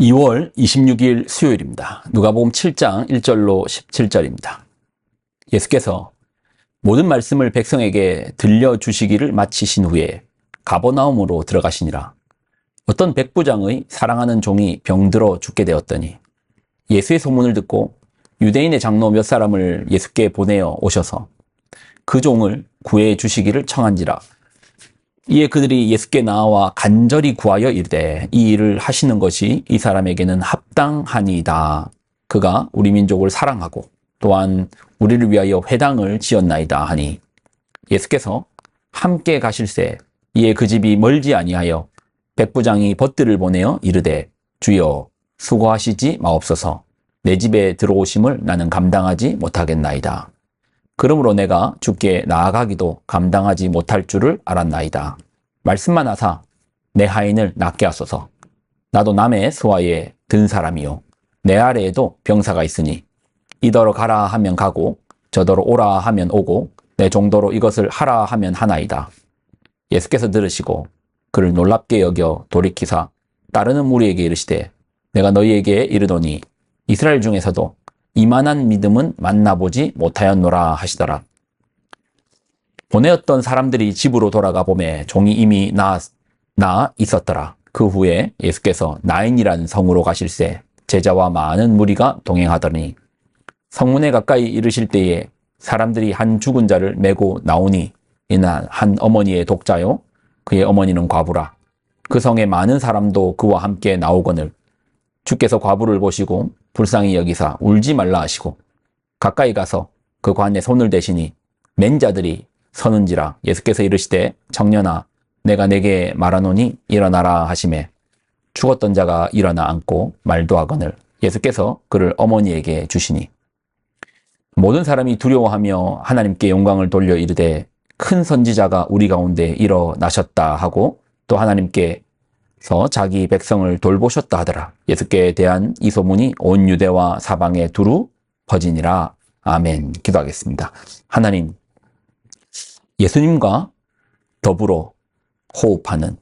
2월 26일 수요일입니다. 누가복음 7장 1절로 17절입니다. 예수께서 모든 말씀을 백성에게 들려주시기를 마치신 후에 가버나움으로 들어가시니라. 어떤 백부장의 사랑하는 종이 병들어 죽게 되었더니 예수의 소문을 듣고 유대인의 장로 몇 사람을 예수께 보내어 오셔서 그 종을 구해 주시기를 청한지라. 이에 그들이 예수께 나와 간절히 구하여 이르되 이 일을 하시는 것이 이 사람에게는 합당하니이다. 그가 우리 민족을 사랑하고 또한 우리를 위하여 회당을 지었나이다 하니 예수께서 함께 가실새 이에 그 집이 멀지 아니하여 백부장이 벗들을 보내어 이르되 주여 수고하시지 마옵소서. 내 집에 들어오심을 나는 감당하지 못하겠나이다. 그러므로 내가 주께 나아가기도 감당하지 못할 줄을 알았나이다. 말씀만 하사 내 하인을 낫게 하소서. 나도 남의 수하에 든 사람이요 내 아래에도 병사가 있으니 이더러 가라 하면 가고 저더러 오라 하면 오고 내 정도로 이것을 하라 하면 하나이다. 예수께서 들으시고 그를 놀랍게 여겨 돌이키사 따르는 무리에게 이르시되 내가 너희에게 이르노니 이스라엘 중에서도 이만한 믿음은 만나보지 못하였노라 하시더라. 보내었던 사람들이 집으로 돌아가 보매 종이 이미 나 있었더라. 그 후에 예수께서 나인이라는 성으로 가실새 제자와 많은 무리가 동행하더니 성문에 가까이 이르실 때에 사람들이 한 죽은 자를 메고 나오니 이는 한 어머니의 독자요 그의 어머니는 과부라. 그 성에 많은 사람도 그와 함께 나오거늘 주께서 과부를 보시고 불쌍히 여기사 울지 말라 하시고 가까이 가서 그 관에 손을 대시니 맨 자들이 서는지라. 예수께서 이르시되 청년아 내가 네게 말하노니 일어나라 하시매 죽었던 자가 일어나 앉고 말도 하거늘 예수께서 그를 어머니에게 주시니 모든 사람이 두려워하며 하나님께 영광을 돌려 이르되 큰 선지자가 우리 가운데 일어나셨다 하고 또 하나님께서 자기 백성을 돌보셨다 하더라. 예수께 대한 이 소문이 온 유대와 사방에 두루 퍼지니라. 아멘. 기도하겠습니다. 하나님, 예수님과 더불어 호흡하는,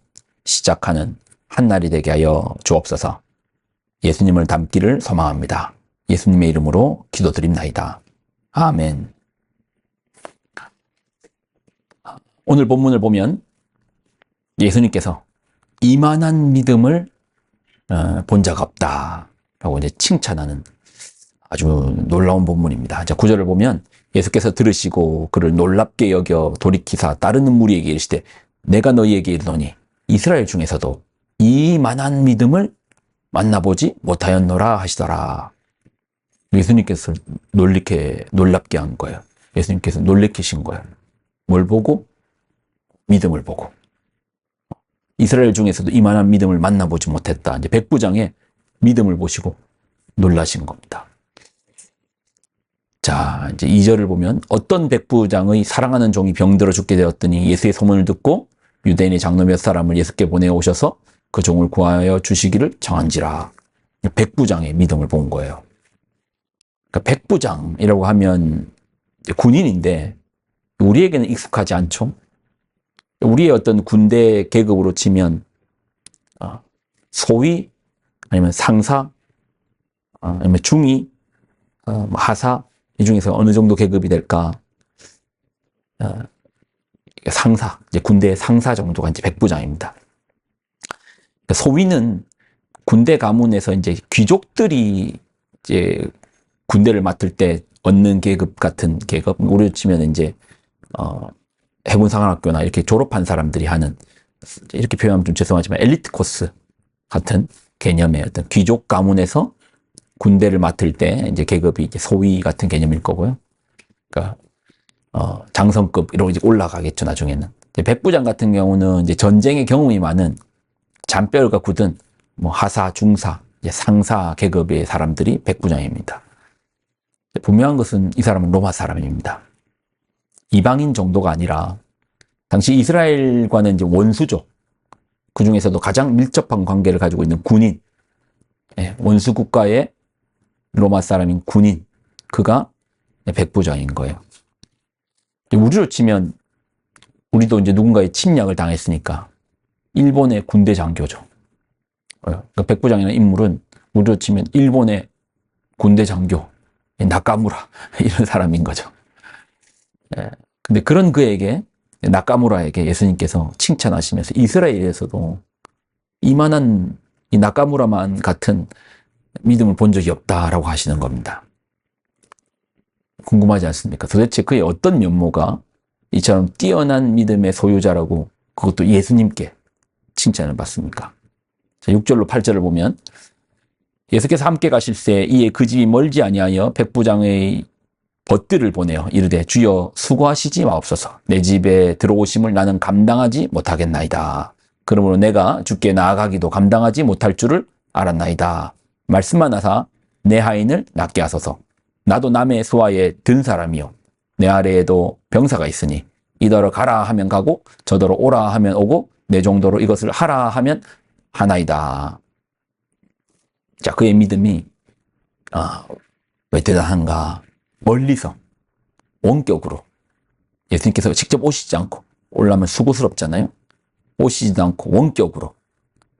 시작하는 한날이 되게 하여 주옵소서. 예수님을 닮기를 소망합니다. 예수님의 이름으로 기도드립나이다. 아멘. 오늘 본문을 보면 예수님께서 이만한 믿음을 본 자가 없다 라고 이제 칭찬하는 아주 놀라운 본문입니다. 자, 9절을 보면 예수께서 들으시고 그를 놀랍게 여겨 돌이키사 따르는 무리에게 이르시되 내가 너희에게 이르노니 이스라엘 중에서도 이만한 믿음을 만나보지 못하였노라 하시더라. 예수님께서 놀랍게 한 거예요. 예수님께서 놀래키신 거예요. 뭘 보고? 믿음을 보고. 이스라엘 중에서도 이만한 믿음을 만나보지 못했다. 이제 백부장의 믿음을 보시고 놀라신 겁니다. 자, 이제 2절을 보면 어떤 백부장의 사랑하는 종이 병들어 죽게 되었더니 예수의 소문을 듣고 유대인의 장로 몇 사람을 예수께 보내오셔서 그 종을 구하여 주시기를 청한지라. 백부장의 믿음을 본 거예요. 그러니까 백부장이라고 하면 군인인데 우리에게는 익숙하지 않죠. 우리의 어떤 군대 계급으로 치면 소위 아니면 상사 아니면 중위 하사 이 중에서 어느 정도 계급이 될까? 상사, 이제 군대의 상사 정도가 이제 백부장입니다. 소위는 군대 가문에서 이제 귀족들이 이제 군대를 맡을 때 얻는 계급 같은 계급, 우리로 치면 이제 해군사관학교나 이렇게 졸업한 사람들이 하는, 이렇게 표현하면 좀 죄송하지만 엘리트 코스 같은 개념의 어떤 귀족 가문에서 군대를 맡을 때 이제 계급이 이제 소위 같은 개념일 거고요. 그러니까 장성급 이런 이제 올라가겠죠 나중에는. 이제 백부장 같은 경우는 이제 전쟁의 경험이 많은 잔뼈가 굳은 뭐 하사, 중사, 이제 상사 계급의 사람들이 백부장입니다. 분명한 것은 이 사람은 로마 사람입니다. 이방인 정도가 아니라 당시 이스라엘과는 이제 원수죠. 그 중에서도 가장 밀접한 관계를 가지고 있는 군인, 원수 국가의 로마 사람인 군인, 그가 백부장인 거예요. 우리로 치면 우리도 이제 누군가의 침략을 당했으니까 일본의 군대 장교죠. 그러니까 백부장이라는 인물은 우리로 치면 일본의 군대 장교 나카무라 이런 사람인 거죠. 근데 그런 그에게 나카무라에게 예수님께서 칭찬하시면서 이스라엘에서도 이만한 이 나카무라만 같은 믿음을 본 적이 없다라고 하시는 겁니다. 궁금하지 않습니까? 도대체 그의 어떤 면모가 이처럼 뛰어난 믿음의 소유자라고 그것도 예수님께 칭찬을 받습니까? 자, 6절로 8절을 보면 예수께서 함께 가실새 이에 그 집이 멀지 아니하여 백부장의 벗들을 보내어 이르되 주여 수고하시지 마옵소서 내 집에 들어오심을 나는 감당하지 못하겠나이다. 그러므로 내가 주께 나아가기도 감당하지 못할 줄을 알았나이다. 말씀만 하사 내 하인을 낫게 하소서. 나도 남의 수하에 든 사람이요 내 아래에도 병사가 있으니 이더러 가라 하면 가고 저더러 오라 하면 오고 내 정도로 이것을 하라 하면 하나이다. 자, 그의 믿음이 왜 대단한가? 멀리서 원격으로 예수님께서 직접 오시지 않고 오려면 수고스럽잖아요. 오시지도 않고 원격으로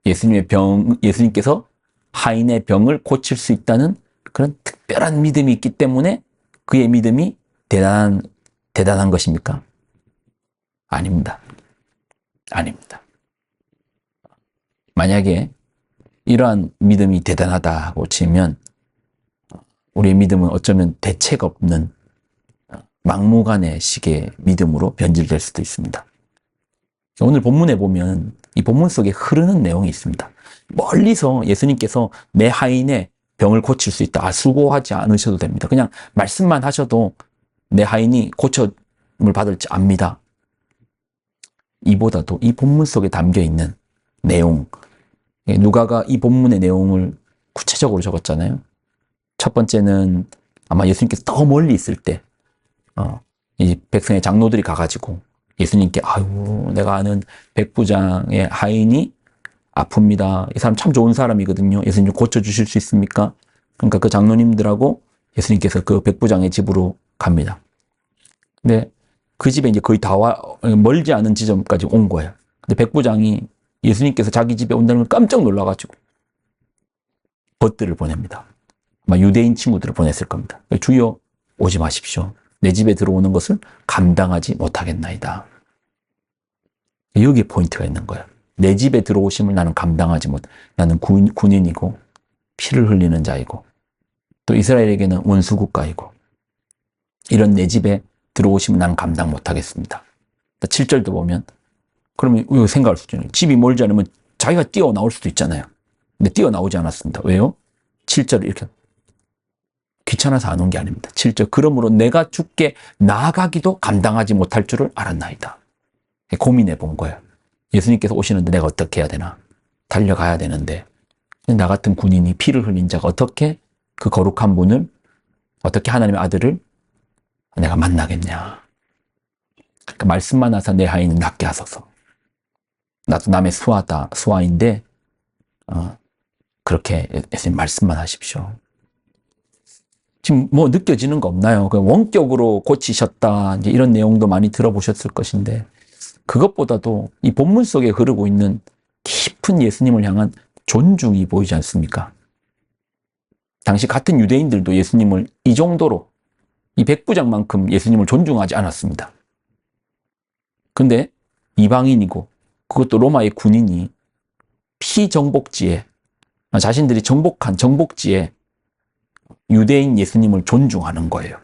예수님께서 하인의 병을 고칠 수 있다는 그런 특별한 믿음이 있기 때문에 그의 믿음이 대단한 것입니까? 아닙니다. 아닙니다. 만약에 이러한 믿음이 대단하다고 치면 우리의 믿음은 어쩌면 대책 없는 막무가내 식의 믿음으로 변질될 수도 있습니다. 오늘 본문에 보면 이 본문 속에 흐르는 내용이 있습니다. 멀리서 예수님께서 내 하인의 병을 고칠 수 있다. 수고하지 않으셔도 됩니다. 그냥 말씀만 하셔도 내 하인이 고침을 받을지 압니다. 이보다도 이 본문 속에 담겨 있는 내용, 누가가 이 본문의 내용을 구체적으로 적었잖아요. 첫 번째는 아마 예수님께서 더 멀리 있을 때, 이 백성의 장로들이 가가지고 예수님께 아유, 내가 아는 백부장의 하인이 아픕니다. 이 사람 참 좋은 사람이거든요. 예수님 좀 고쳐주실 수 있습니까? 그러니까 그 장로님들하고 예수님께서 그 백부장의 집으로 갑니다. 근데 그 집에 이제 거의 멀지 않은 지점까지 온 거예요. 근데 백부장이 예수님께서 자기 집에 온다는 걸 깜짝 놀라가지고 벗들을 보냅니다. 아마 유대인 친구들을 보냈을 겁니다. 주여 오지 마십시오. 내 집에 들어오는 것을 감당하지 못하겠나이다. 여기에 포인트가 있는 거예요. 내 집에 들어오심을 나는 감당하지 못. 나는 군인이고 피를 흘리는 자이고 또 이스라엘에게는 원수 국가이고 이런 내 집에 들어오시면 나는 감당 못하겠습니다. 7절도 보면 그러면 이거 생각할 수 있잖아요. 집이 멀지 않으면 자기가 뛰어나올 수도 있잖아요. 근데 뛰어나오지 않았습니다. 왜요? 7절을 이렇게 귀찮아서 안 온 게 아닙니다. 7절 그러므로 내가 주께 나아가기도 감당하지 못할 줄을 알았나이다. 고민해 본 거예요. 예수님께서 오시는데 내가 어떻게 해야 되나? 달려가야 되는데 나 같은 군인이 피를 흘린 자가 어떻게 그 거룩한 분을 어떻게 하나님의 아들을 내가 만나겠냐. 그러니까 말씀만 하사 내 하인은 낫게 하소서. 나도 남의 수하인데 그렇게 예수님 말씀만 하십시오. 지금 뭐 느껴지는 거 없나요? 원격으로 고치셨다 이제 이런 내용도 많이 들어보셨을 것인데 그것보다도 이 본문 속에 흐르고 있는 깊은 예수님을 향한 존중이 보이지 않습니까? 당시 같은 유대인들도 예수님을 이 정도로 이 백부장만큼 예수님을 존중하지 않았습니다. 근데 이방인이고 그것도 로마의 군인이 피정복지에 자신들이 정복한 정복지에 유대인 예수님을 존중하는 거예요.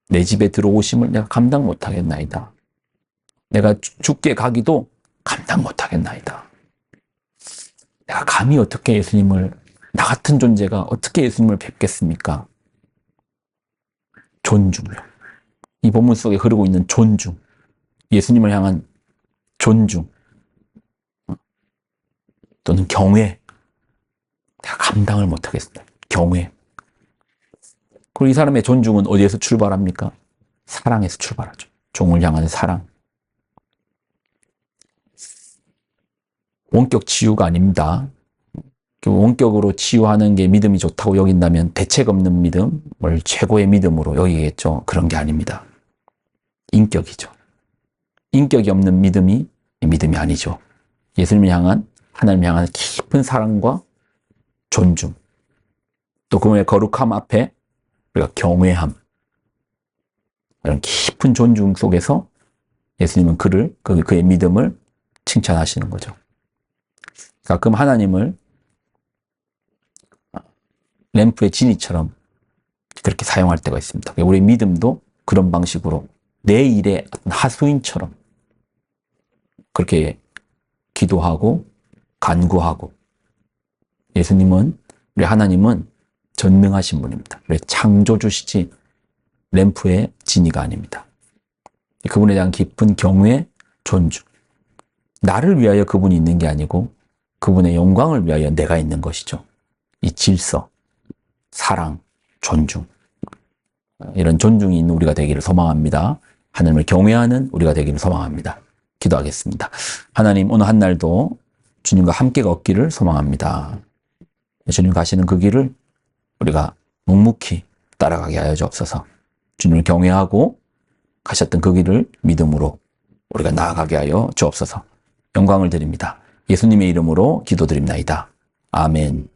내 집에 들어오심을 내가 감당 못하겠나이다. 내가 죽게 가기도 감당 못하겠나이다. 내가 감히 어떻게 예수님을 나 같은 존재가 어떻게 예수님을 뵙겠습니까? 존중요. 이 본문 속에 흐르고 있는 존중. 예수님을 향한 존중. 또는 경외. 내가 감당을 못하겠습니다. 경외. 그리고 이 사람의 존중은 어디에서 출발합니까? 사랑에서 출발하죠. 종을 향한 사랑. 원격 치유가 아닙니다. 원격으로 치유하는 게 믿음이 좋다고 여긴다면 대책 없는 믿음을 최고의 믿음으로 여기겠죠. 그런 게 아닙니다. 인격이죠. 인격이 없는 믿음이 아니죠. 예수님을 향한 하나님을 향한 깊은 사랑과 존중, 또 그분의 거룩함 앞에 우리가 경외함, 이런 깊은 존중 속에서 예수님은 그의 믿음을 칭찬하시는 거죠. 가끔 하나님을 램프의 진이처럼 그렇게 사용할 때가 있습니다. 우리 믿음도 그런 방식으로 내 일의 하수인처럼 그렇게 기도하고 간구하고, 예수님은, 우리 하나님은 전능하신 분입니다. 우리 창조주시지 램프의 진이가 아닙니다. 그분에 대한 깊은 경외, 존중. 나를 위하여 그분이 있는 게 아니고 그분의 영광을 위하여 내가 있는 것이죠. 이 질서, 사랑, 존중. 이런 존중이 있는 우리가 되기를 소망합니다. 하나님을 경외하는 우리가 되기를 소망합니다. 기도하겠습니다. 하나님, 오늘 한 날도 주님과 함께 걷기를 소망합니다. 주님 가시는 그 길을 우리가 묵묵히 따라가게 하여 주옵소서. 주님을 경외하고 가셨던 그 길을 믿음으로 우리가 나아가게 하여 주옵소서. 영광을 드립니다. 예수님의 이름으로 기도드립나이다. 아멘.